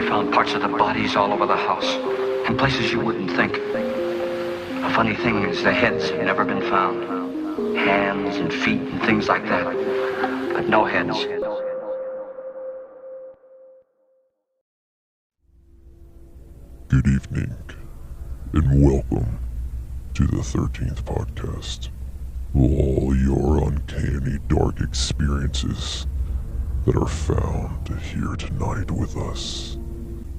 We found parts of the bodies all over the house, in places you wouldn't think. The funny thing is the heads have never been found. Hands and feet and things like that, but no heads. Good evening, and welcome to the 13th podcast. All your uncanny dark experiences that are found here tonight with us.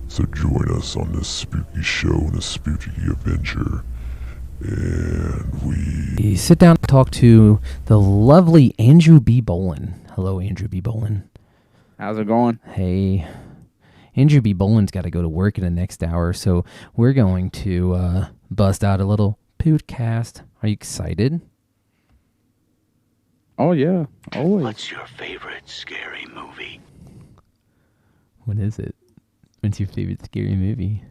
So join us on this spooky show and a spooky adventure. And we sit down and talk to the lovely Andrew B. Bolin. Hello, Andrew B. Bolin. How's it going? Hey. Andrew B. Bolin's got to go to work in the next hour, so we're going to bust out a little podcast. Are you excited? Oh, yeah. Always. What's your favorite scary movie? What is it? What's your favorite scary movie?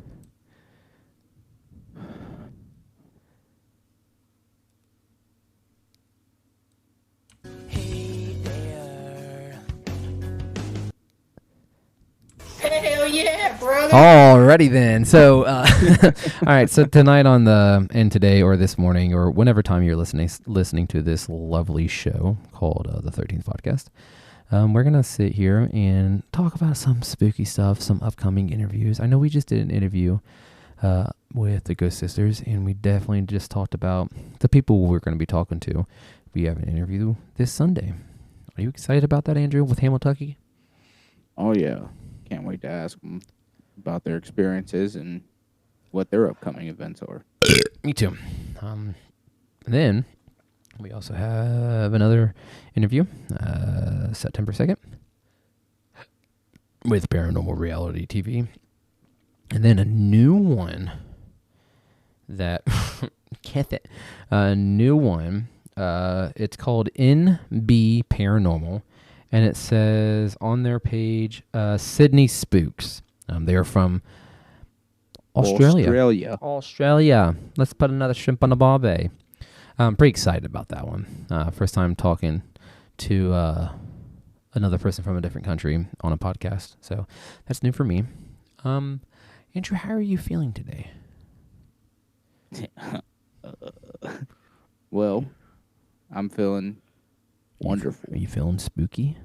Hell yeah, brother. Alrighty then. So, all right. So tonight and today or this morning or whenever time you're listening to this lovely show called the 13th podcast, we're gonna sit here and talk about some spooky stuff, some upcoming interviews. I know we just did an interview with the Ghost Sisters, and we definitely just talked about the people we're going to be talking to. We have an interview this Sunday. Are you excited about that, Andrew, with Hamiltucky? Oh, yeah. Can't wait to ask them about their experiences and what their upcoming events are. Me too. And then we also have another interview, September 2nd, with Paranormal Reality TV. And then a new one that, get it, a new one, it's called NB Paranormal. And it says on their page, Sydney Spooks. They are from Australia. Australia. Let's put another shrimp on the barbie. I'm pretty excited about that one. First time talking to another person from a different country on a podcast. So that's new for me. Andrew, how are you feeling today? Well, I'm feeling wonderful. Are you feeling spooky?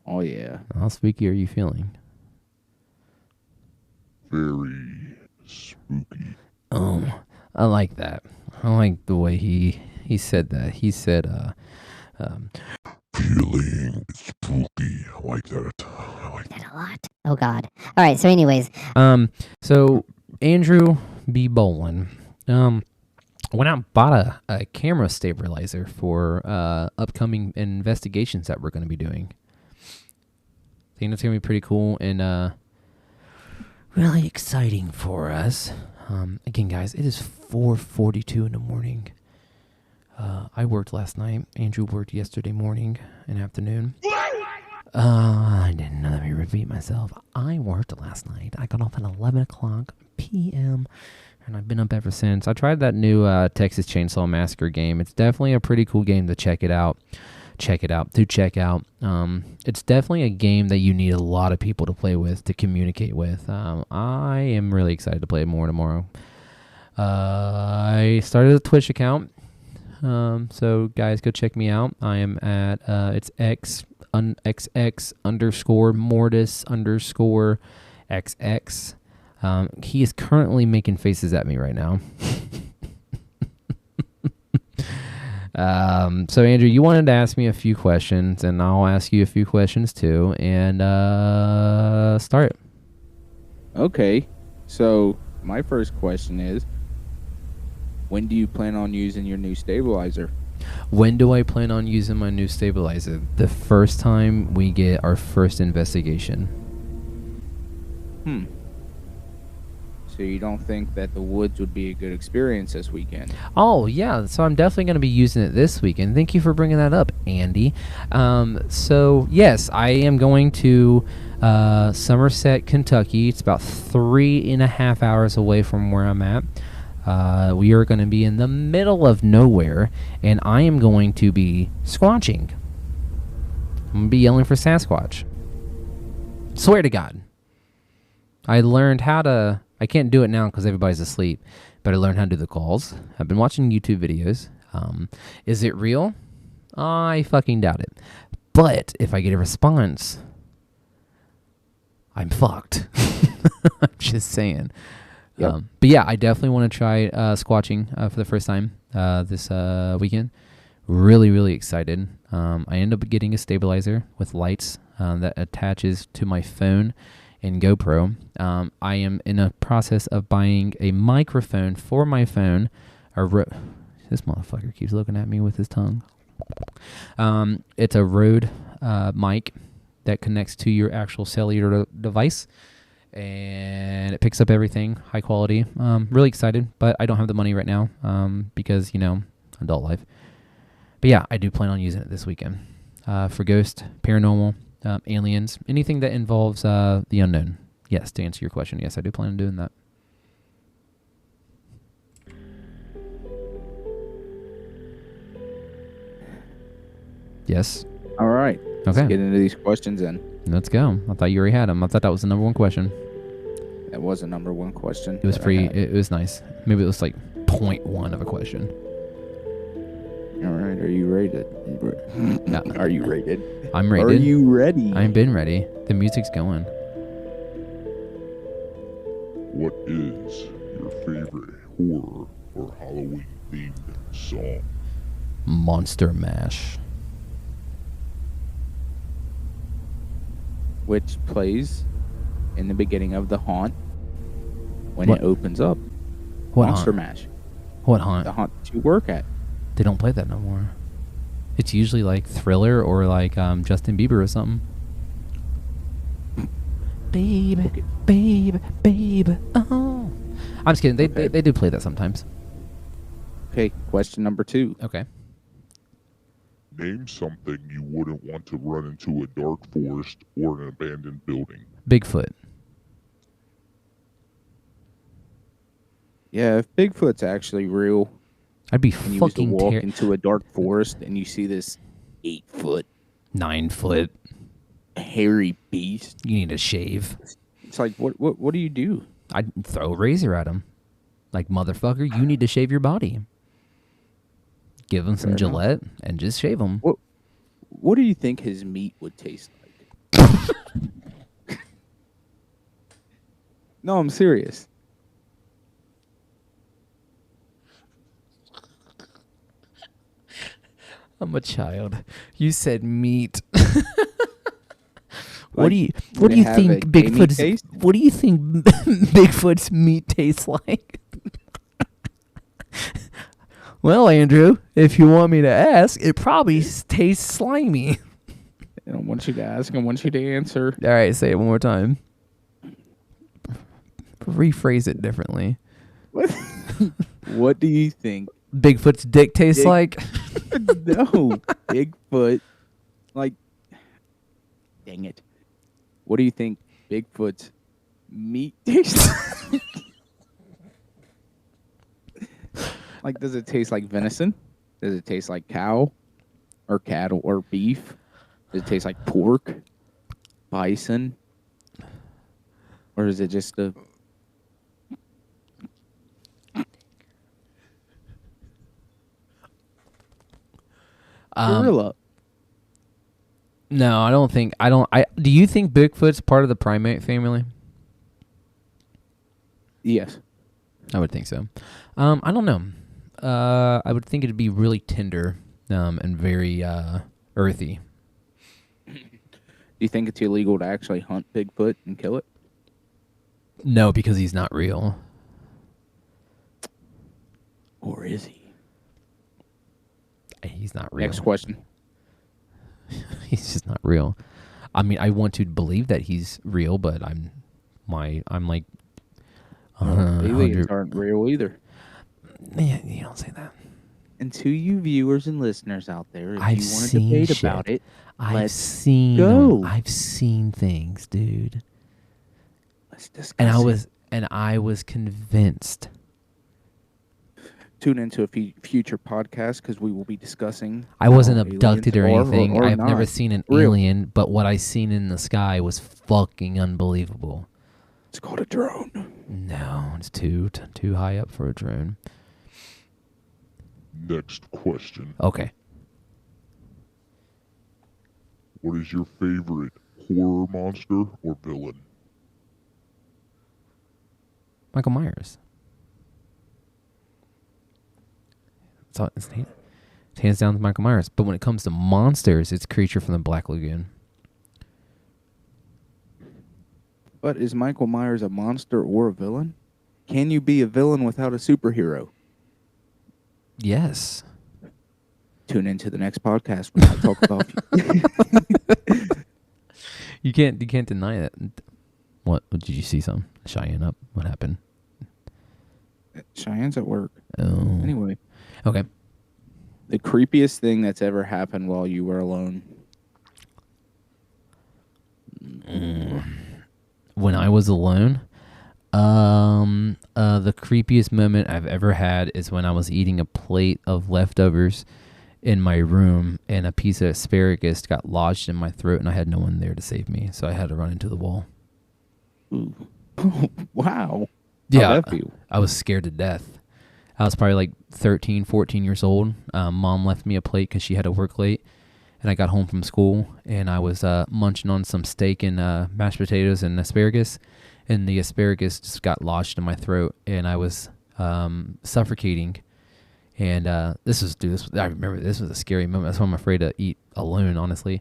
Oh, yeah. How spooky are you feeling? very spooky. Oh, I like that. I like the way he said that. He said, Feeling spooky. I like that. I like That a lot. Oh God. All right. So, anyways, So Andrew B. Bolin, went out and bought a camera stabilizer for upcoming investigations that we're going to be doing. I think that's going to be pretty cool and really exciting for us. Again, guys, it is 4:42 in the morning. I worked last night. Andrew worked yesterday morning and afternoon. I didn't know. Let me repeat myself. I worked last night. I got off at 11 o'clock p.m., and I've been up ever since. I tried that new Texas Chainsaw Massacre game. It's definitely a pretty cool game to check out. Check out. It's definitely a game that you need a lot of people to play with, to communicate with. I am really excited to play it more tomorrow. I started a Twitch account. So guys, go check me out. I am at it's XX_Mortus_XX. He is currently making faces at me right now. So Andrew, you wanted to ask me a few questions, and I'll ask you a few questions too, and start it. Okay. So, my first question is, when do you plan on using your new stabilizer? When do I plan on using my new stabilizer? The first time we get our first investigation. So you don't think that the woods would be a good experience this weekend? Oh, yeah. So I'm definitely going to be using it this weekend. Thank you for bringing that up, Andy. So, yes, I am going to Somerset, Kentucky. It's about 3.5 hours away from where I'm at. We are going to be in the middle of nowhere, and I am going to be squatching. I'm going to be yelling for Sasquatch. Swear to God. I learned how to. I can't do it now because everybody's asleep, but I learned how to do the calls. I've been watching YouTube videos. Is it real? I fucking doubt it. But if I get a response, I'm fucked. I'm just saying. Yep. But yeah, I definitely want to try squatching for the first time this weekend. Really, really excited. I end up getting a stabilizer with lights that attaches to my phone and GoPro. I am in a process of buying a microphone for my phone. This motherfucker keeps looking at me with his tongue. It's a Rode mic that connects to your actual cellular device, and it picks up everything high quality. Really excited, but I don't have the money right now because, adult life. But yeah, I do plan on using it this weekend for ghost, paranormal, aliens, anything that involves the unknown. Yes, to answer your question, yes, I do plan on doing that. Yes. All right. Okay. Let's get into these questions then. Let's go. I thought you already had them. I thought that was the number one question. That was a number one question. It was that I free. had. It was nice. Maybe it was like 0.1 of a question. All right. Are you rated? No. Are you rated? I'm rated. Are you ready? I've been ready. The music's going. What is your favorite horror or Halloween themed song? Monster Mash. Which plays in the beginning of the haunt when What? it opens up. What Monster haunt? Mash. What haunt? The haunt that you work at. They don't play that no more. It's usually like Thriller or like Justin Bieber or something. Baby, Okay. baby, baby. Oh. I'm just kidding. Okay. They do play that sometimes. Okay, question number 2. Okay. Name something you wouldn't want to run into a dark forest or an abandoned building. Bigfoot. Yeah, if Bigfoot's actually real, I'd be and you was to fucking walk into a dark forest and you see this 8-foot 9 foot. hairy beast, You need to shave. it's like, what do you do? I'd throw a razor at him. Like, motherfucker, you need to shave your body. Give him some Fair enough. Gillette and just shave him. What do you think his meat would taste like? No, I'm serious. I'm a child. You said meat. Like, What do you would it have think a gamey Bigfoot's taste? What do you think Bigfoot's meat tastes like? Well, Andrew, if you want me to ask, it probably tastes slimy. I don't want you to ask. I want you to answer. All right, say it one more time. Rephrase it differently. What do you think? Bigfoot's dick tastes Dick- like. No, Bigfoot. Like, dang it. What do you think Bigfoot's meat tastes like? Like, does it taste like venison? Does it taste like cow or cattle or beef? Does it taste like pork, bison? Or is it just a... gorilla? No, I don't think. Do you think Bigfoot's part of the primate family? Yes. I would think so. I don't know. I would think it'd be really tender and very earthy. Do you think it's illegal to actually hunt Bigfoot and kill it? No, because he's not real. Or is he? He's not real. Next question. He's just not real. I mean, I want to believe that he's real, but I'm like, Aliens aren't real either. yeah, you don't say that. And to you viewers and listeners out there, if I've you want to seen debate shit. about it, I've let's seen go. I've seen things, dude. let's discuss And I was convinced. Tune into a future podcast because we will be discussing. I wasn't how abducted or aliens are anything. or I've never not seen an real. alien, but what I seen in the sky was fucking unbelievable. It's called a drone. No, it's too high up for a drone. Next question. Okay. What is your favorite horror monster or villain? Michael Myers. It's hands down Michael Myers. But when it comes to monsters, it's Creature from the Black Lagoon. But is Michael Myers a monster or a villain? Can you be a villain without a superhero? Yes. Tune into the next podcast when I talk about You can't deny that. What did you see? Some Cheyenne up? What happened? Cheyenne's at work. Oh. Anyway, Okay. the creepiest thing that's ever happened while you were alone. When I was alone, the creepiest moment I've ever had is when I was eating a plate of leftovers in my room, and a piece of asparagus got lodged in my throat, and I had no one there to save me, so I had to run into the wall. Ooh. Wow. Yeah, How'd that feel? I was scared to death. I was probably like 13, 14 years old. Mom left me a plate because she had to work late, and I got home from school, and I was munching on some steak and mashed potatoes and asparagus, and the asparagus just got lodged in my throat, and I was suffocating. And I remember this was a scary moment. That's why I'm afraid to eat alone, honestly.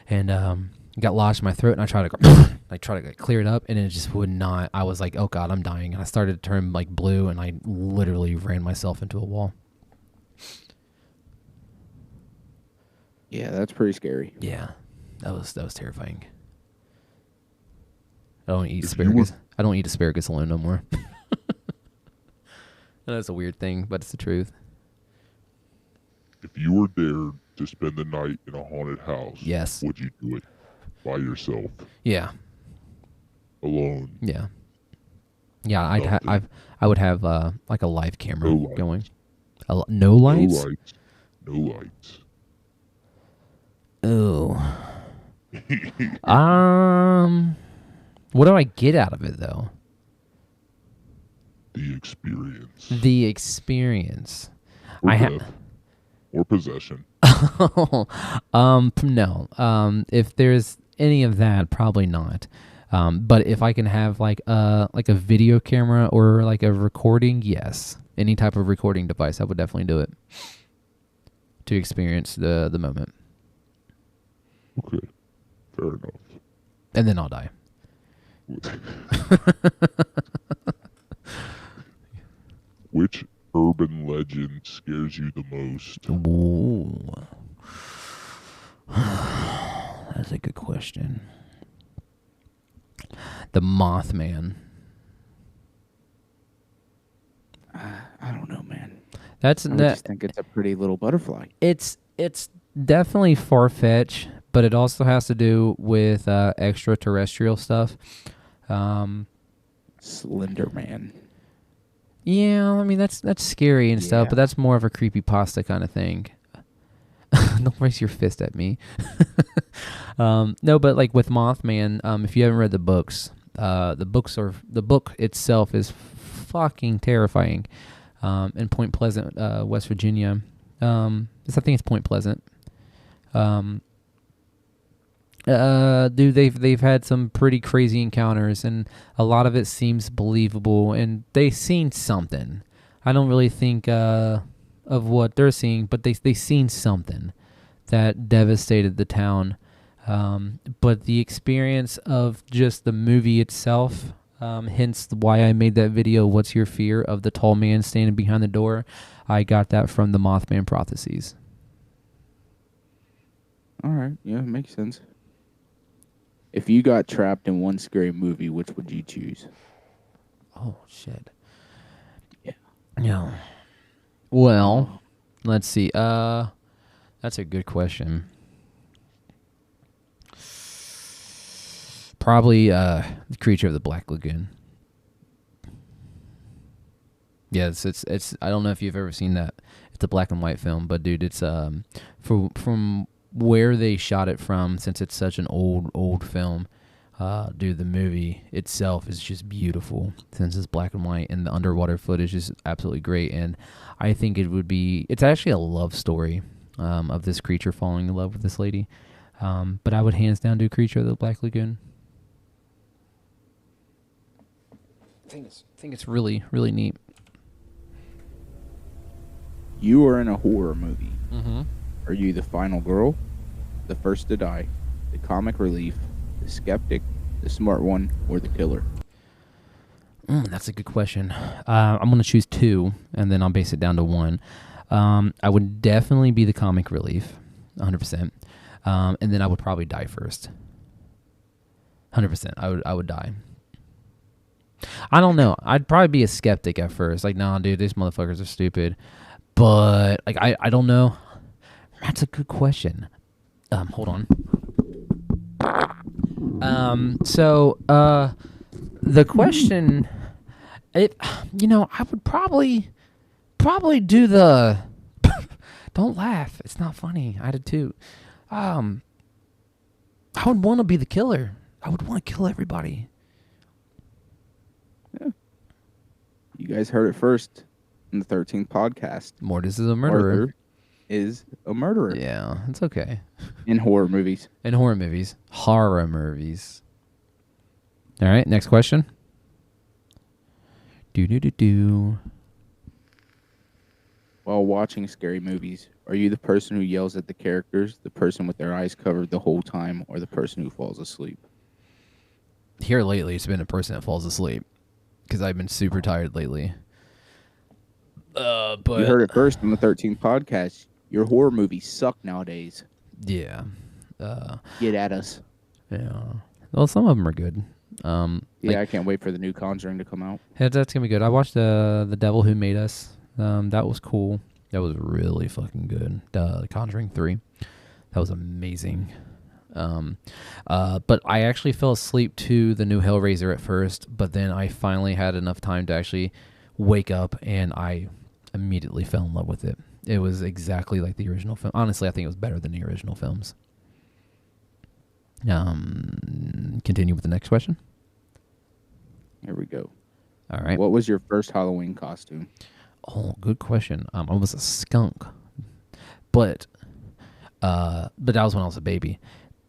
And it got lodged in my throat, and I tried to clear it up, and it just would not. I was like, oh God, I'm dying. And I started to turn like blue, and I literally ran myself into a wall. Yeah, that's pretty scary. Yeah, that was terrifying. I don't eat asparagus. I don't eat asparagus alone no more. That's a weird thing, but it's the truth. If you were dared to spend the night in a haunted house, Yes. would you do it by yourself, Yeah. alone? Yeah. Yeah, Nothing. I would have like a live camera No lights. going. No lights? No lights. No lights. Oh. What do I get out of it though? The experience. The experience. Or I death. Or possession. No. If there's any of that, probably not. But if I can have like a video camera or like a recording, yes. Any type of recording device, I would definitely do it to experience the moment. Okay. Fair enough. And then I'll die. Which urban legend scares you the most? Ooh. That's a good question. The Mothman. I don't know, man. I just think it's a pretty little butterfly. It's definitely far-fetched, but it also has to do with extraterrestrial stuff. Slender Man. Yeah, I mean that's scary and stuff, Yeah. but that's more of a creepypasta kind of thing. Don't raise your fist at me. No, but like with Mothman, if you haven't read the books, the book itself is fucking terrifying. In Point Pleasant, West Virginia, I think it's Point Pleasant. Dude, they've had some pretty crazy encounters, and a lot of it seems believable, and they seen something. I don't really think of what they're seeing, but they seen something that devastated the town. But the experience of just the movie itself, hence why I made that video, What's Your Fear, of the tall man standing behind the door, I got that from the Mothman prophecies. All right. Yeah, makes sense. If you got trapped in one scary movie, which would you choose? Oh, shit. Yeah. Yeah. Well, let's see. That's a good question. Probably The Creature of the Black Lagoon. Yeah, it's I don't know if you've ever seen that. It's a black and white film, but dude, it's from where they shot it from, since it's such an old film. Dude, the movie itself is just beautiful since it's black and white, and the underwater footage is absolutely great. And I think it's actually a love story of this creature falling in love with this lady. But I would hands down do Creature of the Black Lagoon. I think it's really, really neat. You are in a horror movie. Mm-hmm. Are you the final girl, the first to die, the comic relief, the skeptic, the smart one, or the killer? That's a good question. I'm going to choose 2, and then I'll base it down to 1. I would definitely be the comic relief, 100%. And then I would probably die first. 100%. I would die. I don't know. I'd probably be a skeptic at first. Like, nah, dude, these motherfuckers are stupid. But, like, I don't know. That's a good question. Hold on. The question, I would probably do the, don't laugh. It's not funny. I did too. I would want to be the killer. I would want to kill everybody. Yeah. You guys heard it first in the 13th podcast. Mortus is a murderer. Arthur is a murderer. Yeah, it's okay. In horror movies. In horror movies. Horror movies. All right, next question. Do. While watching scary movies, are you the person who yells at the characters, the person with their eyes covered the whole time, or the person who falls asleep? Here lately, it's been a person that falls asleep because I've been super tired lately. But you heard it first on the 13th podcast. Your horror movies suck nowadays. Yeah. Get at us. Yeah. Well, some of them are good. I can't wait for the new Conjuring to come out. Yeah, that's gonna be good. I watched the Devil Who Made Us. That was cool. That was really fucking good. The Conjuring 3. That was amazing. But I actually fell asleep to the new Hellraiser at first, but then I finally had enough time to actually wake up, and I immediately fell in love with it. It was exactly like the original film. Honestly, I think it was better than the original films. Continue with the next question. Here we go. All right. What was your first Halloween costume? Oh, good question. I was a skunk, but that was when I was a baby.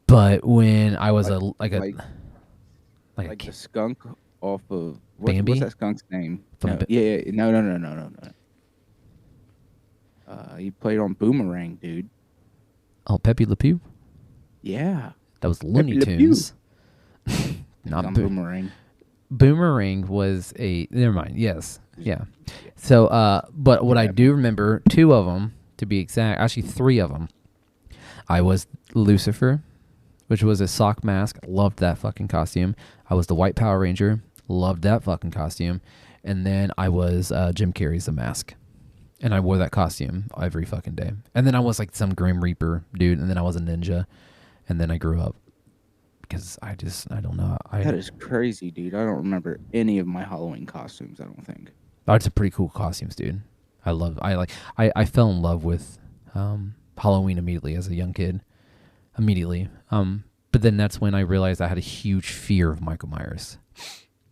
But when I was like the skunk off of Bambi? What's that skunk's name? From No. He played on Boomerang, dude. Oh, Pepe Le Pew? Yeah. That was Looney Pepe Le Pew. Tunes. Not Boomerang. Boomerang was never mind. Yes. Yeah. So, but what I do remember, 2 of them, to be exact, actually 3 of them, I was Lucifer, which was a sock mask. Loved that fucking costume. I was the White Power Ranger. Loved that fucking costume. And then I was Jim Carrey's The Mask. And I wore that costume every fucking day. And then I was like some Grim Reaper dude. And then I was a ninja. And then I grew up. Because I don't know. That is crazy, dude. I don't remember any of my Halloween costumes, I don't think. Oh, it's a pretty cool costumes, dude. I fell in love with Halloween immediately as a young kid. Immediately. But then that's when I realized I had a huge fear of Michael Myers.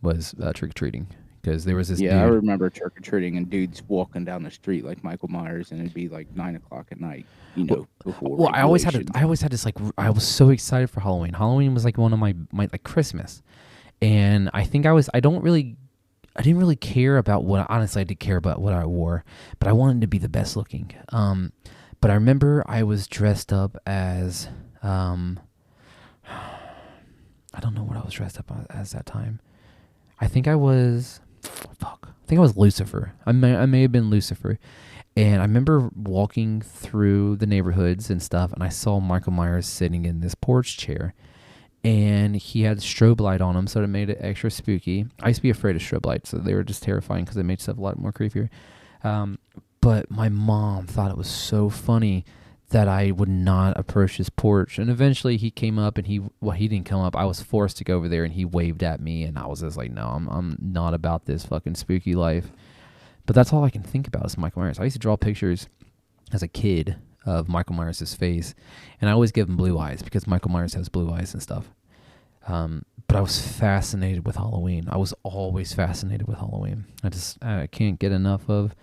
Was trick-or-treating. Because there was this dude. I remember trick-or-treating and dudes walking down the street like Michael Myers, and it'd be like 9 o'clock at night, before. Well, I always had this like, I was so excited for Halloween. Halloween was like one of my like Christmas. And I think I didn't really care about honestly, I did care about what I wore, but I wanted to be the best looking. But I remember I was dressed up as, I don't know what I was dressed up as that time. I think I was Lucifer. I may have been Lucifer. And I remember walking through the neighborhoods and stuff, and I saw Michael Myers sitting in this porch chair. And he had strobe light on him, so it made it extra spooky. I used to be afraid of strobe lights, so they were just terrifying because they made stuff a lot more creepier. But my mom thought it was so funny that I would not approach his porch. And eventually he came up, and he didn't come up. I was forced to go over there, and he waved at me, and I was just like, no, I'm not about this fucking spooky life. But that's all I can think about is Michael Myers. I used to draw pictures as a kid of Michael Myers' face, and I always give him blue eyes because Michael Myers has blue eyes and stuff. But I was fascinated with Halloween. I was always fascinated with Halloween. I can't get enough of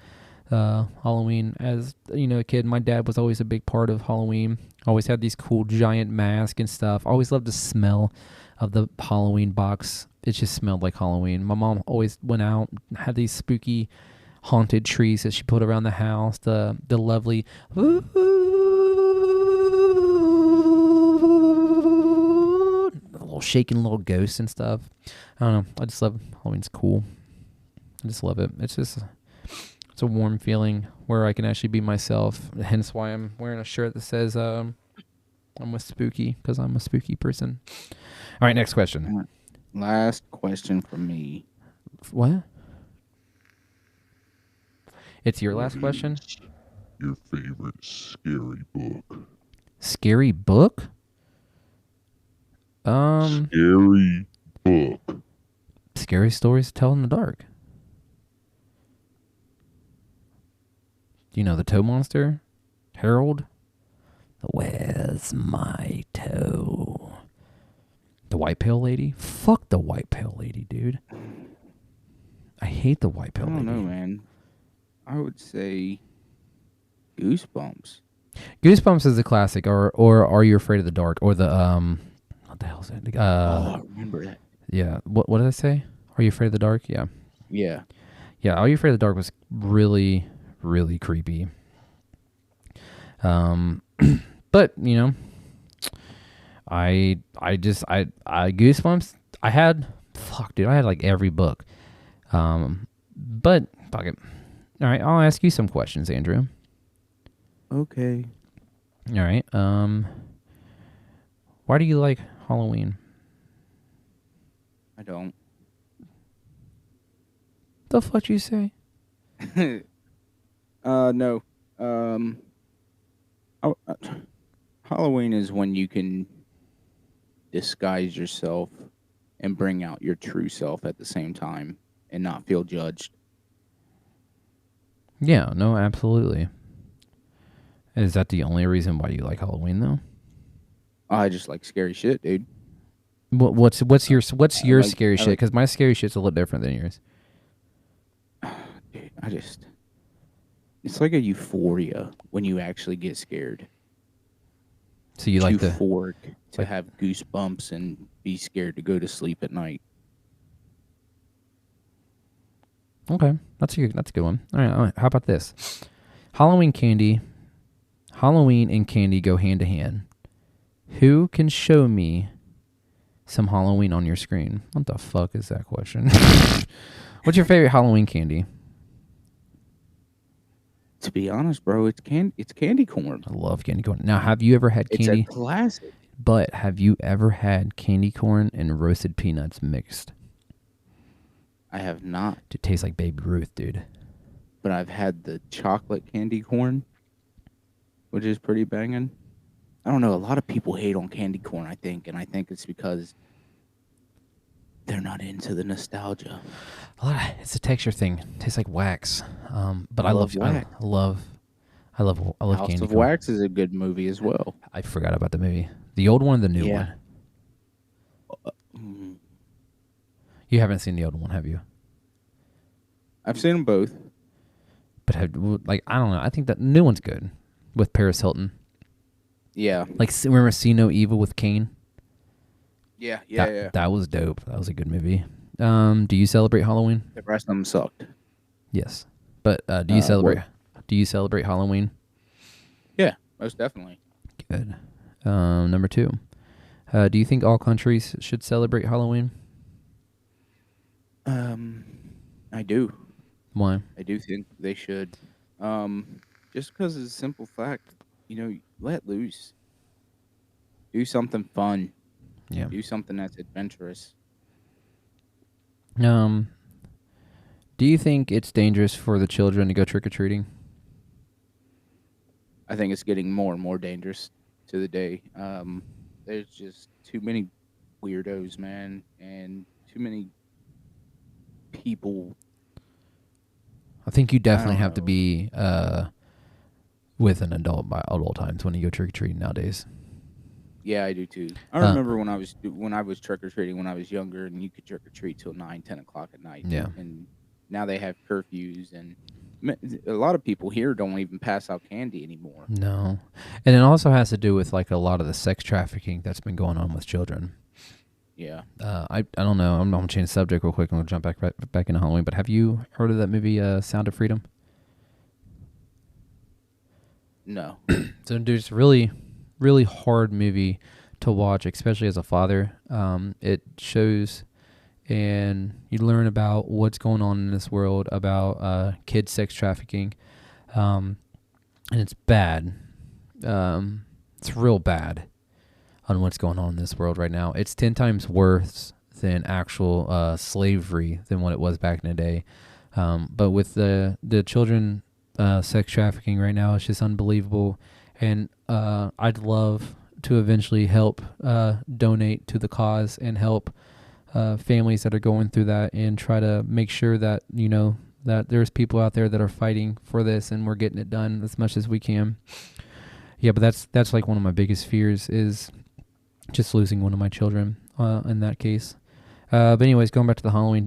Halloween. As a kid, my dad was always a big part of Halloween. Always had these cool giant masks and stuff. Always loved the smell of the Halloween box. It just smelled like Halloween. My mom always went out, had these spooky haunted trees that she put around the house. The lovely little shaking little ghosts and stuff. I don't know. I just love Halloween's cool. I just love it. It's a warm feeling where I can actually be myself. Hence why I'm wearing a shirt that says I'm a spooky, because I'm a spooky person. All right, next question. Last question from me. What? It's your last question? Your favorite scary book? Scary book? Scary book. Scary stories to tell in the dark. Do you know the toe monster? Harold? Where's my toe? The white pale lady? Fuck the white pale lady, dude. I hate the white pale lady. I don't know, man. I would say Goosebumps. Goosebumps is a classic, or Are You Afraid of the Dark, or the what the hell is it? I remember that. Yeah. What did I say? Are You Afraid of the Dark? Yeah. Yeah. Yeah. Are You Afraid of the Dark was really, really creepy. But I Goosebumps. I had like every book. But fuck it. All right, I'll ask you some questions, Andrew. Okay. All right. Why do you like Halloween? I don't. The fuck you say? No. Halloween is when you can disguise yourself and bring out your true self at the same time and not feel judged. Yeah, no, absolutely. Is that the only reason why you like Halloween, though? I just like scary shit, dude. What's your like- scary I shit? like- Because my scary shit's a little different than yours. Dude, it's like a euphoria when you actually get scared. So you like the euphoric to like- have goosebumps and be scared to go to sleep at night. Okay, that's a good one. All right, how about this? Halloween and candy go hand to hand. Who can show me some Halloween on your screen? What the fuck is that question? What's your favorite Halloween candy? To be honest, bro, it's candy corn. I love candy corn. Now, have you ever had It's candy? a classic. But have you ever had candy corn and roasted peanuts mixed? I have not, It tastes like Baby Ruth, dude. but I've had the chocolate candy corn, which is pretty banging. I don't know. A lot of people hate on candy corn, I think, and I think it's because they're not into the nostalgia. It's a texture thing. It tastes like wax. But I I love love wax. I love House candy of corn. Wax is a good movie as well. I forgot about the movie. The old one or the new Yeah. one? You haven't seen the old one, have you? I've seen them both. But I don't know. I think that new one's good with Paris Hilton. Yeah. Like, remember See No Evil with Kane? Yeah. That was dope. That was a good movie. Do you celebrate Halloween? The rest of them sucked. Yes. But do you celebrate? what? Do you celebrate Halloween? Yeah, most definitely. Good. Number 2. Do you think all countries should celebrate Halloween? I do. Why? I do think they should. Just because it's a simple fact, let loose. Do something fun. Yeah. Do something that's adventurous. Do you think it's dangerous for the children to go trick-or-treating? I think it's getting more and more dangerous to the day. There's just too many weirdos, man, and too many people. I think you definitely don't have to know. be with an adult by all times when you go trick-or-treating nowadays. Yeah, I do too. I remember when I was trick or treating when I was younger, and you could trick or treat till 9, 10 o'clock at night. Yeah. And now they have curfews, and a lot of people here don't even pass out candy anymore. No. And it also has to do with like a lot of the sex trafficking that's been going on with children. Yeah. I don't know. I'm going to change the subject real quick and we'll jump back into Halloween. But have you heard of that movie, Sound of Freedom? No. So, dude, it's really, really hard movie to watch, especially as a father. It shows and you learn about what's going on in this world about kid sex trafficking. And it's bad. It's real bad on what's going on in this world right now. It's 10 times worse than actual slavery than what it was back in the day. But with the children sex trafficking right now, it's just unbelievable. And I'd love to eventually help donate to the cause and help families that are going through that and try to make sure that, you know, that there's people out there that are fighting for this and we're getting it done as much as we can. Yeah, but that's like one of my biggest fears is just losing one of my children in that case. But anyways, going back to the Halloween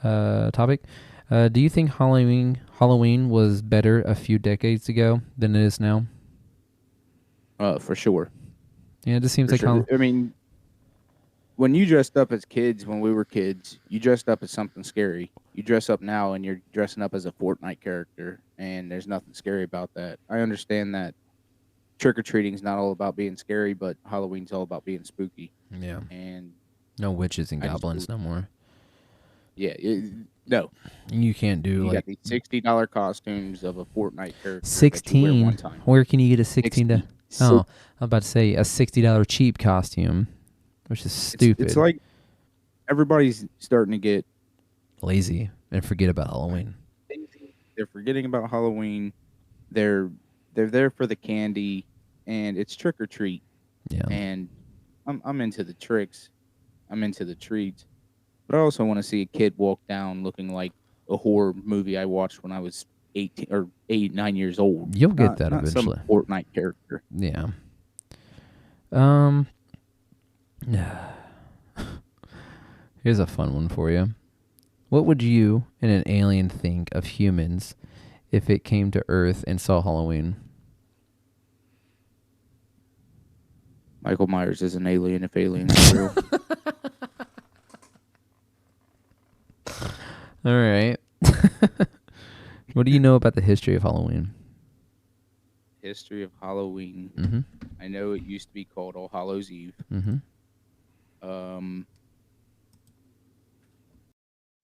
topic, do you think Halloween was better a few decades ago than it is now? For sure. Yeah, it just seems For like sure. I mean, when you dressed up as kids, when we were kids, you dressed up as something scary. You dress up now and you're dressing up as a Fortnite character, and there's nothing scary about that. I understand that trick-or-treating is not all about being scary, but Halloween's all about being spooky. yeah, And no witches and goblins no more. yeah, no. You can't do You like got these $60 costumes of a Fortnite character. that you wear 16. one time. Where can you get a 16? 60. Oh, I'm about to say a $60 cheap costume, which is stupid. It's like everybody's starting to get lazy and forget about Halloween. they're forgetting about Halloween. They're there for the candy, and it's trick or treat. Yeah. And I'm into the tricks. I'm into the treats. But I also want to see a kid walk down looking like a horror movie I watched when I was 18 or 8, 9 years old. You'll get that not eventually. Some Fortnite character. Yeah. Here's a fun one for you. What would you and an alien think of humans if it came to Earth and saw Halloween? Michael Myers is an alien if aliens are real. All right. What do you know about the history of Halloween? History of Halloween. Mm-hmm. I know it used to be called All Hallows Eve. Mm-hmm.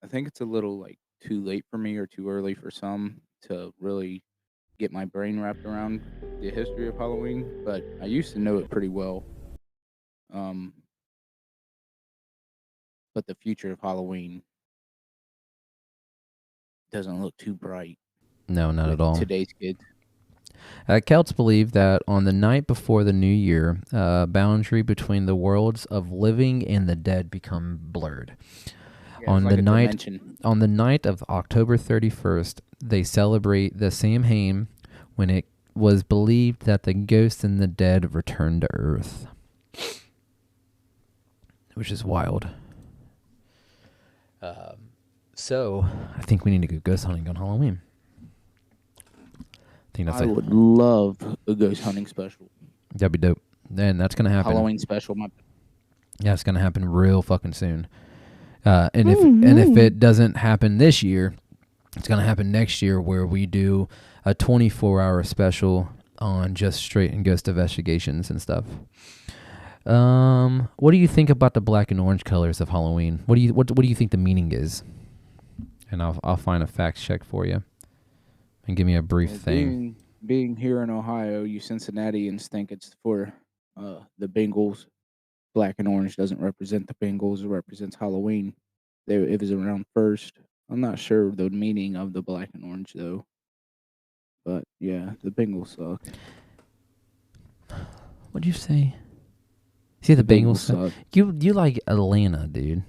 I think it's a little like too late for me or too early for some to really get my brain wrapped around the history of Halloween, but I used to know it pretty well. But the future of Halloween doesn't look too bright. No, not with at all. Today's kids. Celts believe that on the night before the new year, boundary between the worlds of living and the dead become blurred. Yeah, On it's like the a night, dimension. on the night of October 31st, they celebrate the Samhain, when it was believed that the ghosts and the dead returned to Earth, which is wild. So I think we need to go ghost hunting on Halloween. I think that's I would love a ghost hunting special. that'd be dope. And that's gonna happen. Halloween special. Yeah, it's gonna happen real fucking soon. And if it doesn't happen this year, it's gonna happen next year, where we do a 24-hour special on just straight and ghost investigations and stuff. What do you think about the black and orange colors of Halloween? What do you think the meaning is? And I'll find a fact check for you, and give me a brief thing. Being here in Ohio, you Cincinnatians think it's for the Bengals. Black and orange doesn't represent the Bengals. It represents Halloween. It was around first. I'm not sure the meaning of the black and orange, though. But, yeah, the Bengals suck. What'd you say? See, the Bengals suck. You like Atlanta, dude.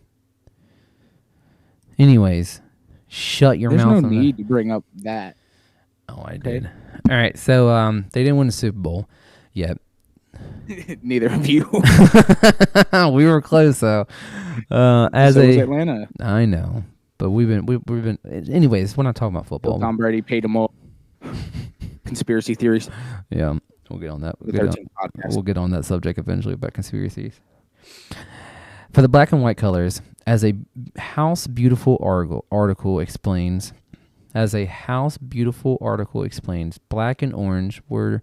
Anyways, shut your There's mouth. no need to bring up that. Oh, I Okay. did. All right, so they didn't win the Super Bowl yet. Neither of you. We were close though. So was Atlanta. I know, but we've been. Anyways, we're not talking about football. Tom Brady paid them all. Conspiracy theories. Yeah, we'll get on that. We'll get on that subject eventually about conspiracies. For the black and white colors, as a House Beautiful article explains, black and orange were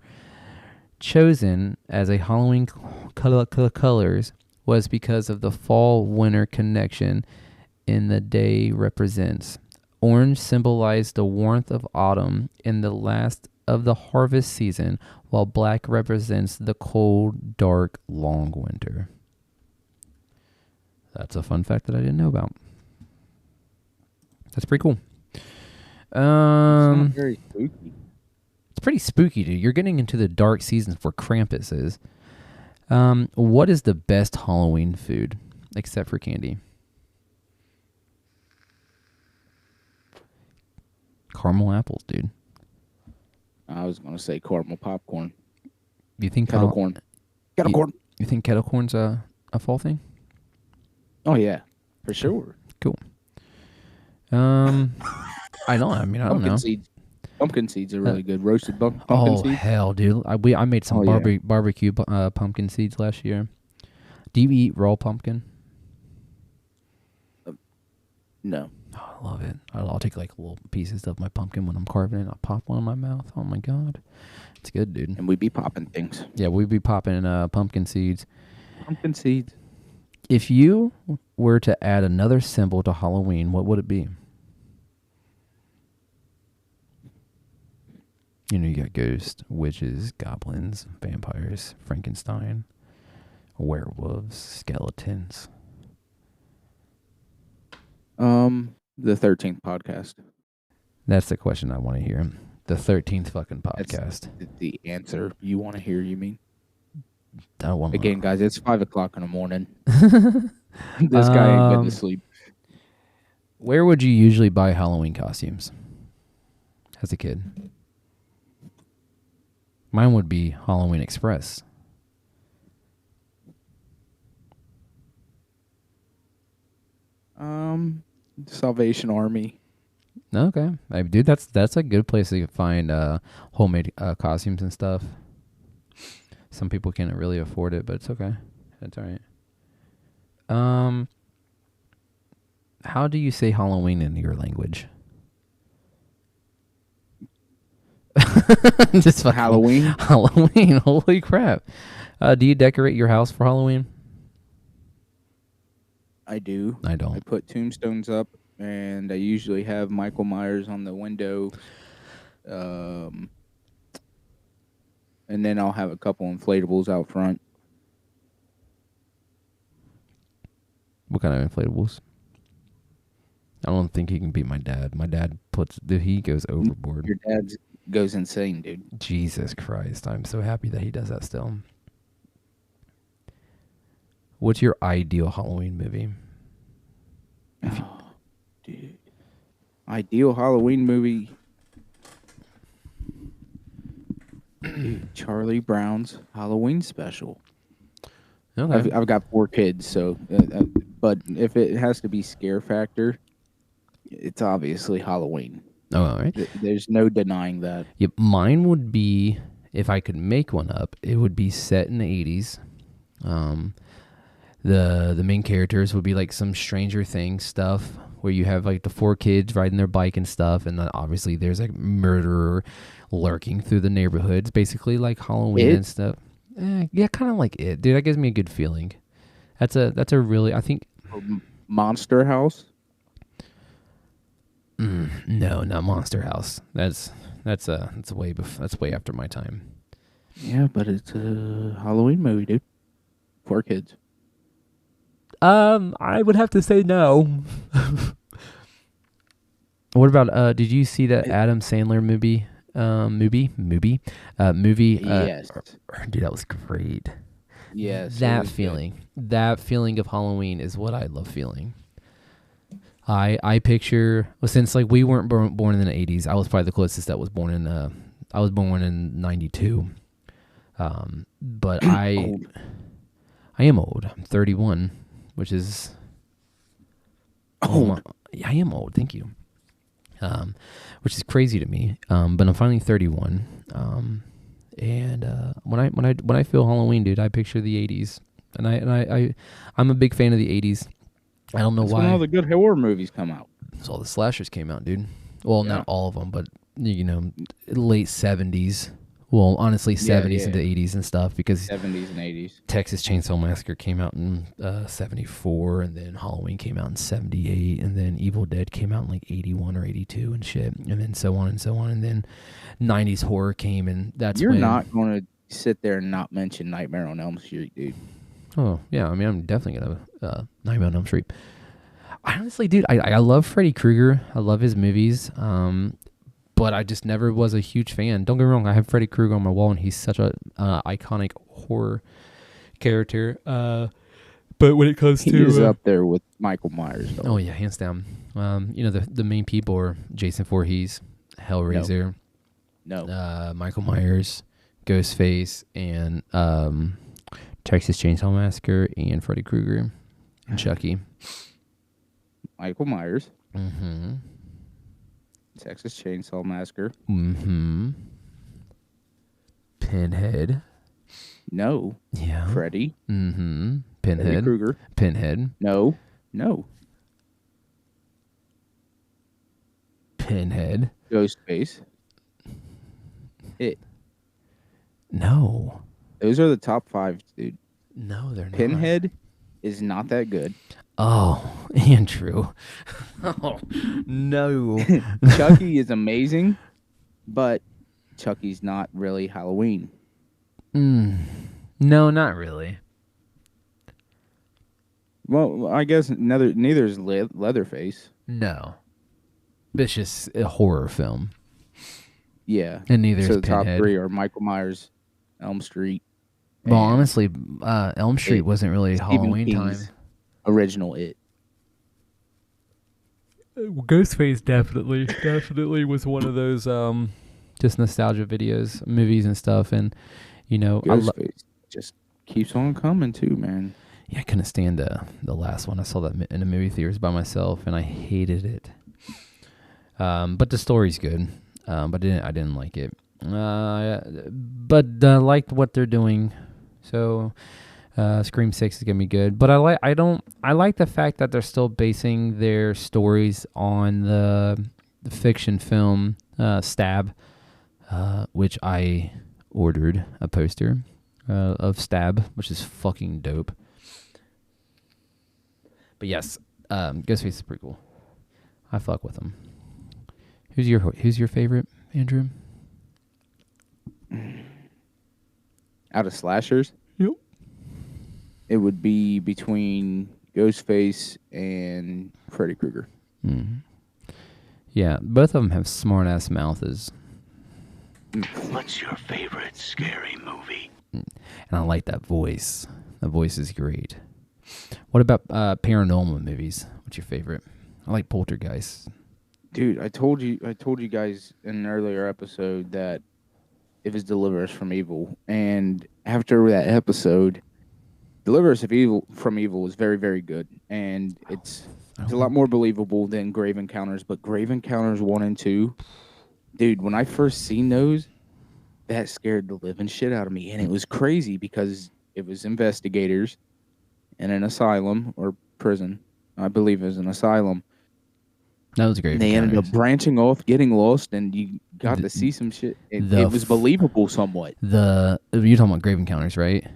chosen as a Halloween colors was because of the fall-winter connection in the day represents. Orange symbolized the warmth of autumn in the last of the harvest season, while black represents the cold, dark, long winter. That's a fun fact that I didn't know about. That's pretty cool. It's not very spooky. It's pretty spooky, dude. You're getting into the dark season for Krampus is. What is the best Halloween food, except for candy? Caramel apples, dude. I was gonna say caramel popcorn. You think kettle corn? Kettle corn. You think kettle corn's a fall thing? Oh yeah, for sure. Cool. I don't know. Seeds. Pumpkin seeds are really good. Roasted pumpkin seeds. Oh hell, dude! I made some barbecue pumpkin seeds last year. Do you eat raw pumpkin? No. Oh, I love it. I'll take like little pieces of my pumpkin when I'm carving it. I'll pop one in my mouth. Oh my god, it's good, dude. And we be popping things. Yeah, we be popping pumpkin seeds. Pumpkin seeds. If you were to add another symbol to Halloween, what would it be? You know, you got ghosts, witches, goblins, vampires, Frankenstein, werewolves, skeletons. The 13th podcast. That's the question I want to hear. The 13th fucking podcast. That's the answer you want to hear, you mean? I don't want Again, guys, it's 5 o'clock in the morning. This guy ain't been to sleep. Where would you usually buy Halloween costumes as a kid? Mine would be Halloween Express. Salvation Army. Okay, dude, that's a good place to find homemade costumes and stuff. Some people can't really afford it, but it's okay. That's all right. How do you say Halloween in your language? Just Halloween. Halloween. Holy crap! Do you decorate your house for Halloween? I do. I don't. I put tombstones up, and I usually have Michael Myers on the window. And then I'll have a couple inflatables out front. What kind of inflatables? I don't think he can beat my dad. My dad he goes overboard. Your dad goes insane, dude. Jesus Christ. I'm so happy that he does that still. What's your ideal Halloween movie? Oh, dude. Ideal Halloween movie. Dude, Charlie Brown's Halloween special. Okay. I've got 4 kids, so but if it has to be scare factor, it's obviously Halloween. Oh, all right. There's no denying that. Yep, mine would be, if I could make one up, it would be set in the 80s. The main characters would be like some Stranger Things stuff where you have like the 4 kids riding their bike and stuff, and then obviously there's like murderer lurking through the neighborhoods, basically like Halloween and stuff. Yeah, kind of like it, dude. That gives me a good feeling. That's a really, I think, Monster House. No, not Monster House. That's way after my time. Yeah, but it's a Halloween movie, dude. 4 kids. I would have to say no. What about did you see that Adam Sandler movie? Yes. Dude, that was great. Yes. That feeling of Halloween is what I love feeling. I picture, well, since like we weren't born in the 80s, I was probably the closest that was born in I was born in 92. But I am old. I'm 31, which is Old. Yeah, I am old. Thank you. Which is crazy to me. But I'm finally 31. And when I feel Halloween, dude, I picture the 80s, and I'm a big fan of the 80s. I don't know That's why. when all the good horror movies come out. So all the slashers came out, dude. Well, Yeah. not all of them, but late 70s. Well, honestly, 70s into 80s and stuff, because 70s and 80s. Texas Chainsaw Massacre came out in 74, and then Halloween came out in 78, and then Evil Dead came out in like 81 or 82 and shit, and then so on and so on, and then 90s horror came, and that's You're when... not going to sit there and not mention Nightmare on Elm Street, dude. Oh, yeah, I mean, I'm definitely going to Nightmare on Elm Street. I honestly, dude, I love Freddy Krueger. I love his movies. But I just never was a huge fan. Don't get me wrong, I have Freddy Krueger on my wall, and he's such a iconic horror character. But when it comes He is up there with Michael Myers, though. Oh yeah, hands down. The main people are Jason Voorhees, Hellraiser, No. Michael Myers, Ghostface, and Texas Chainsaw Massacre, and Freddy Krueger, and Chucky. Michael Myers. Mm-hmm. Texas Chainsaw Massacre. Mm-hmm. Pinhead. No. Yeah. Freddy. Mm-hmm. Freddy Pinhead. Krueger. Pinhead. No. Pinhead. Ghostface. It. No. Those are the top 5, dude. No, they're not. Pinhead is not that good. Oh, Andrew. Oh, no. Chucky is amazing, but Chucky's not really Halloween. No, not really. Well, I guess neither is Leatherface. No. It's just a horror film. Yeah. And neither So is the top Pinhead. 3 are Michael Myers, Elm Street. Well, and honestly, Elm Street wasn't really Stephen Halloween King's time. Original It. Ghostface definitely was one of those just nostalgia videos, movies and stuff, and Ghostface just keeps on coming too, man. I couldn't stand the last one. I saw that in the movie theaters by myself, and I hated it. But the story's good. But I didn't like it. But I liked what they're doing. So Scream 6 is gonna be good. But I like the fact that they're still basing their stories on the fiction film Stab, which I ordered a poster of Stab, which is fucking dope. But yes, Ghostface is pretty cool. I fuck with him. Who's your favorite, Andrew? Out of slashers? Yep. It would be between Ghostface and Freddy Krueger. Mm. Yeah, both of them have smart ass mouths. What's your favorite scary movie? And I like that voice. That voice is great. What about paranormal movies? What's your favorite? I like Poltergeist. Dude, I told you guys in an earlier episode that it was Deliver Us from Evil. And after that episode, Deliver Us from Evil was very, very good. And it's a lot more believable than Grave Encounters. But Grave Encounters 1 and 2, dude, when I first seen those, that scared the living shit out of me. And it was crazy because it was investigators in an asylum or prison. I believe it was an asylum. That was great. They ended up branching off, getting lost, and you got to see some shit. It was believable somewhat. You're talking about Grave Encounters, right?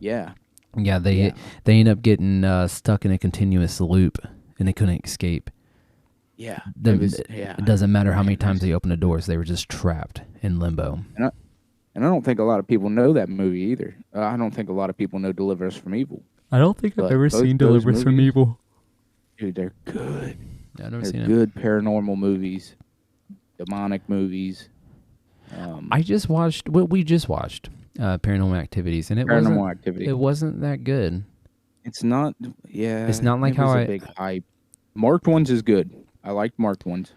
Yeah. Yeah, they end up getting stuck in a continuous loop, and they couldn't escape. Yeah. It doesn't matter how many times they opened the doors; they were just trapped in limbo. And I don't think a lot of people know that movie either. I don't think a lot of people know Deliver Us from Evil. I don't think I've ever seen Deliver Us from Evil. Dude, they're good. Yeah, I've never They're seen good paranormal movies, demonic movies. I just watched what we just watched, Paranormal Activities, and it wasn't that good. It's not. Yeah, it's not like it was a big hype. Marked Ones is good. I liked Marked Ones.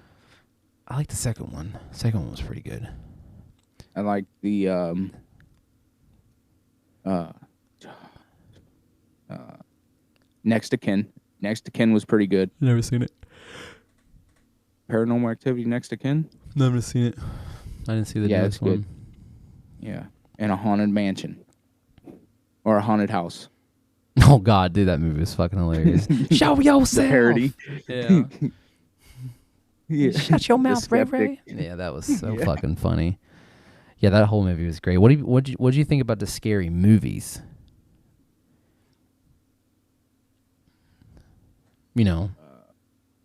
I like the second one. The second one was pretty good. I like the Uh, Next to Kin. Next to Kin was pretty good. Never seen it. Paranormal Activity Next to Kin. Never seen it. I didn't see the Yeah, newest it's good. one. Yeah, and a haunted mansion or a haunted house. Oh God, dude, that movie was fucking hilarious. Show yourself. The parody. Yeah. Yeah. Shut your mouth, Ray skeptic. Ray. Yeah, that was so fucking funny. Yeah, that whole movie was great. What do you think about the scary movies? You know,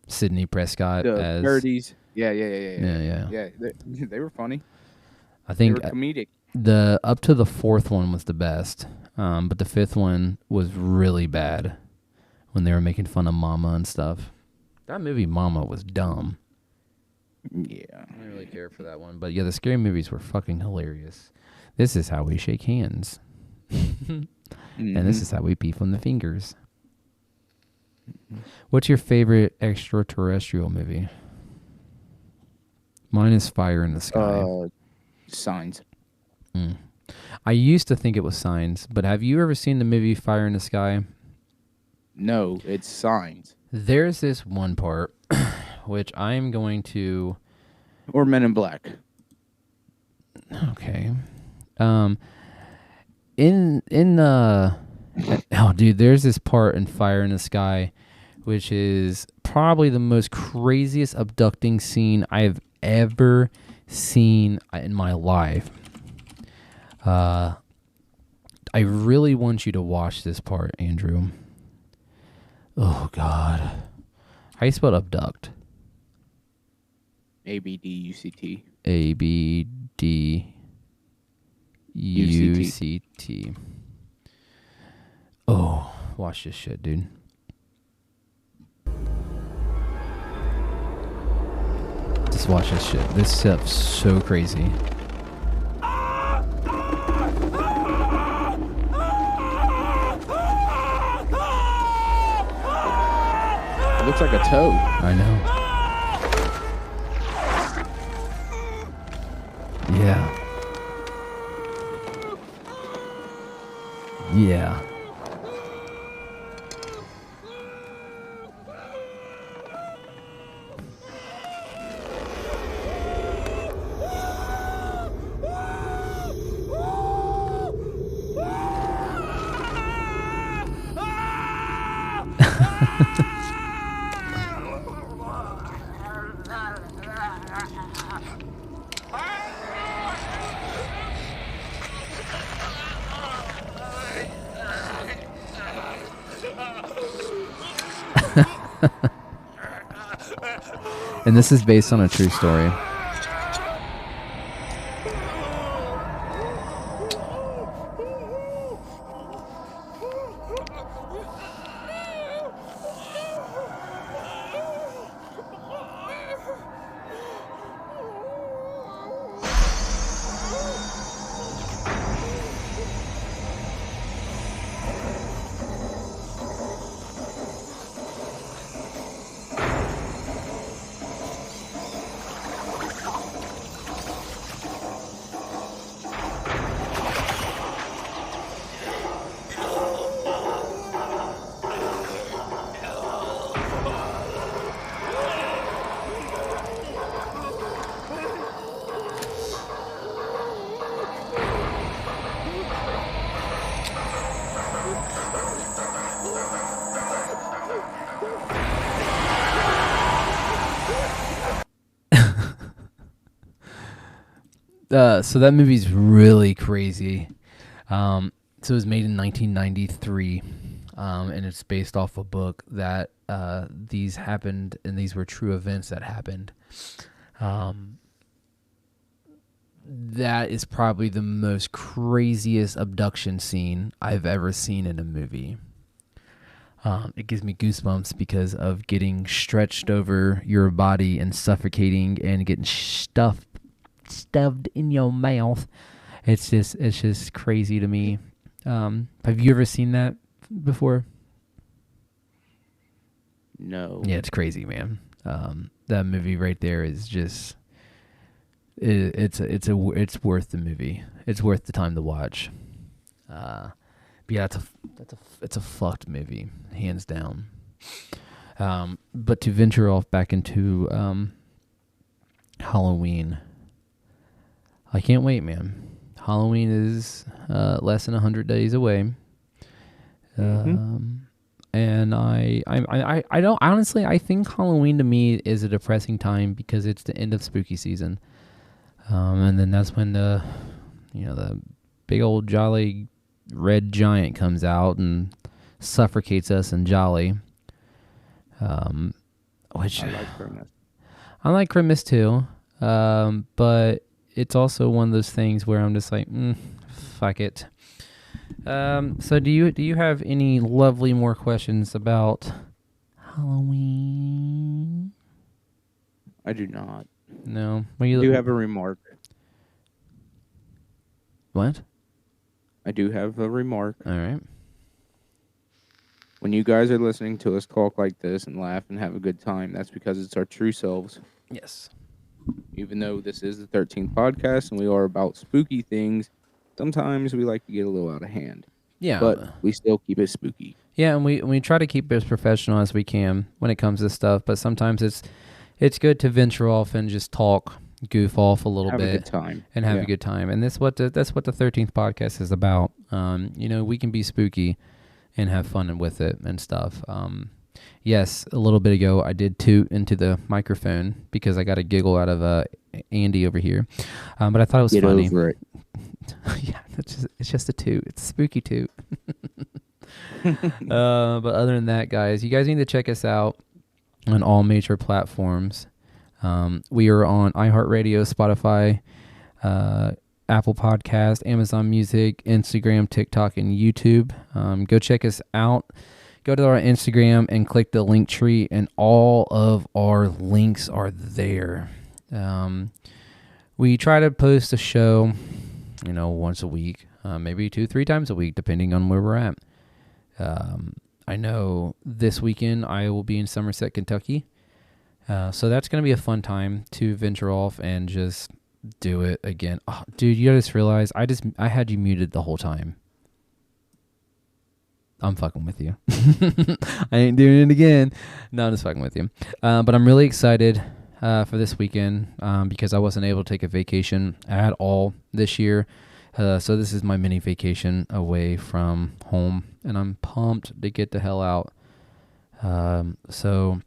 Sidney Prescott The as parodies. Yeah. Yeah. They were funny. I They think were comedic. the up to the fourth one was the best, but the fifth one was really bad when they were making fun of Mama and stuff. That movie Mama was dumb. Yeah. I didn't really care for that one, but yeah, the scary movies were fucking hilarious. This is how we shake hands, and this is how we pee from the fingers. What's your favorite extraterrestrial movie? Mine is Fire in the Sky. Signs. I used to think it was Signs, but have you ever seen the movie Fire in the Sky? No, it's Signs. There's There's this one part which I'm going to. or Men in Black. Okay. In the. Oh, dude, there's this part in Fire in the Sky, which is probably the most craziest abducting scene I've ever seen in my life. I really want you to watch this part, Andrew. Oh, God. How you spell abduct? ABDUCT. ABDUCT. Oh, watch this shit, dude. Just watch this shit. This stuff's so crazy. It looks like a toe. I know. Yeah. Yeah. And this is based on a true story. So that movie's really crazy. So it was made in 1993, and it's based off a book that these happened, and these were true events that happened. That is probably the most craziest abduction scene I've ever seen in a movie. It gives me goosebumps because of getting stretched over your body and suffocating and getting stuffed in your mouth. It's just crazy to me. Have you ever seen that before? No. Yeah, it's crazy, man. That movie right there is just it's worth the movie. It's worth the time to watch. But yeah, it's a fucked movie, hands down. But to venture off back into Halloween, I can't wait, man. Halloween is less than 100 days away. And I don't honestly. I think Halloween to me is a depressing time because it's the end of spooky season, and then that's when the big old jolly red giant comes out and suffocates us in jolly. Which I like Christmas. I like Christmas too, but it's also one of those things where I'm just like, fuck it. So do you have any lovely more questions about Halloween? I do not. No. I do have a remark. What? I do have a remark. All right. When you guys are listening to us talk like this and laugh and have a good time, that's because it's our true selves. Yes. Even though this is the 13th podcast and we are about spooky things, sometimes we like to get a little out of hand. Yeah. But we still keep it spooky. Yeah, and we try to keep it as professional as we can when it comes to stuff, but sometimes it's good to venture off and just talk, goof off a little bit. Have a good time. And have a good time. And that's what the 13th podcast is about. We can be spooky and have fun with it and stuff. Yes, a little bit ago I did toot into the microphone because I got a giggle out of Andy over here. But I thought it was funny. Get over it. Yeah, it's just a toot. It's a spooky toot. But other than that, guys, you guys need to check us out on all major platforms. We are on iHeartRadio, Spotify, Apple Podcast, Amazon Music, Instagram, TikTok, and YouTube. Go check us out. Go to our Instagram and click the link tree, and all of our links are there. We try to post a show, once a week, maybe 2-3 times a week, depending on where we're at. I know this weekend I will be in Somerset, Kentucky. So that's going to be a fun time to venture off and just do it again. Oh, dude, you just realized I had you muted the whole time. I'm fucking with you. I ain't doing it again. No, I'm just fucking with you. But I'm really excited for this weekend because I wasn't able to take a vacation at all this year. So this is my mini vacation away from home, and I'm pumped to get the hell out. So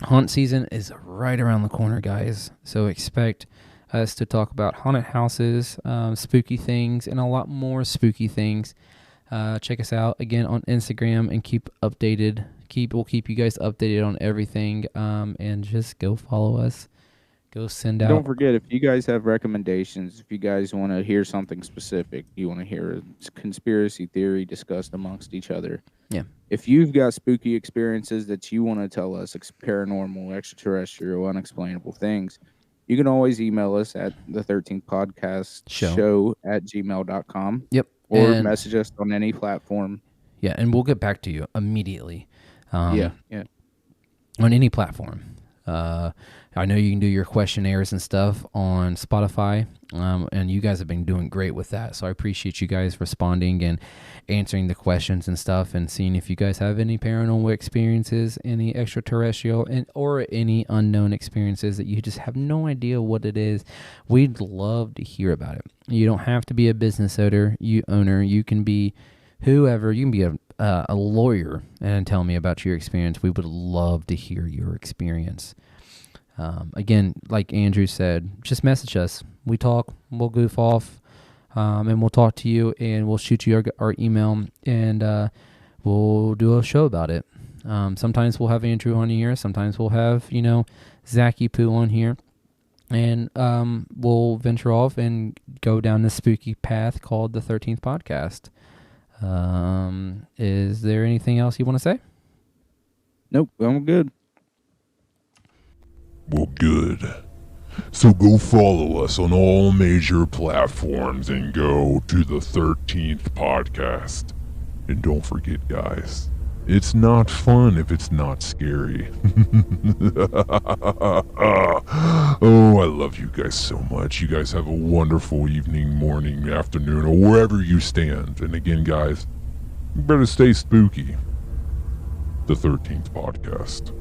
haunt season is right around the corner, guys. So expect us to talk about haunted houses, spooky things, and a lot more spooky things. Check us out again on Instagram and keep updated. We'll keep you guys updated on everything. And just go follow us. Go send out. Don't forget, if you guys have recommendations, if you guys want to hear something specific, you want to hear a conspiracy theory discussed amongst each other. Yeah. If you've got spooky experiences that you want to tell us, paranormal, extraterrestrial, unexplainable things, you can always email us at the 13th podcast show at gmail.com. Yep. Or message us on any platform. Yeah, and we'll get back to you immediately. Yeah. On any platform. I know you can do your questionnaires and stuff on Spotify, and you guys have been doing great with that. So I appreciate you guys responding and answering the questions and stuff, and seeing if you guys have any paranormal experiences, any extraterrestrial, or any unknown experiences that you just have no idea what it is. We'd love to hear about it. You don't have to be a business owner. You can be whoever. You can be a lawyer and tell me about your experience. We would love to hear your experience. Again, like Andrew said, just message us. We talk, we'll goof off, and we'll talk to you, and we'll shoot you our email, and we'll do a show about it. Sometimes we'll have Andrew on here. Sometimes we'll have, Zachy Poo on here. And we'll venture off and go down the spooky path called the 13th podcast. Is there anything else you want to say? Nope, I'm good. Well, good. So go follow us on all major platforms and go to the 13th podcast. And don't forget, guys, It's not fun if it's not scary. Oh, I love you guys so much. You guys have a wonderful evening, morning, afternoon, or wherever you stand. And again, guys, you better stay spooky. The 13th podcast.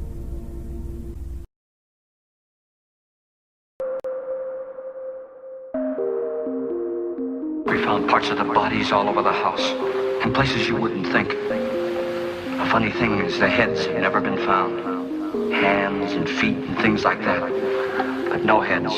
We found parts of the bodies all over the house, in places you wouldn't think. A funny thing is the heads have never been found. Hands and feet and things like that. But no heads.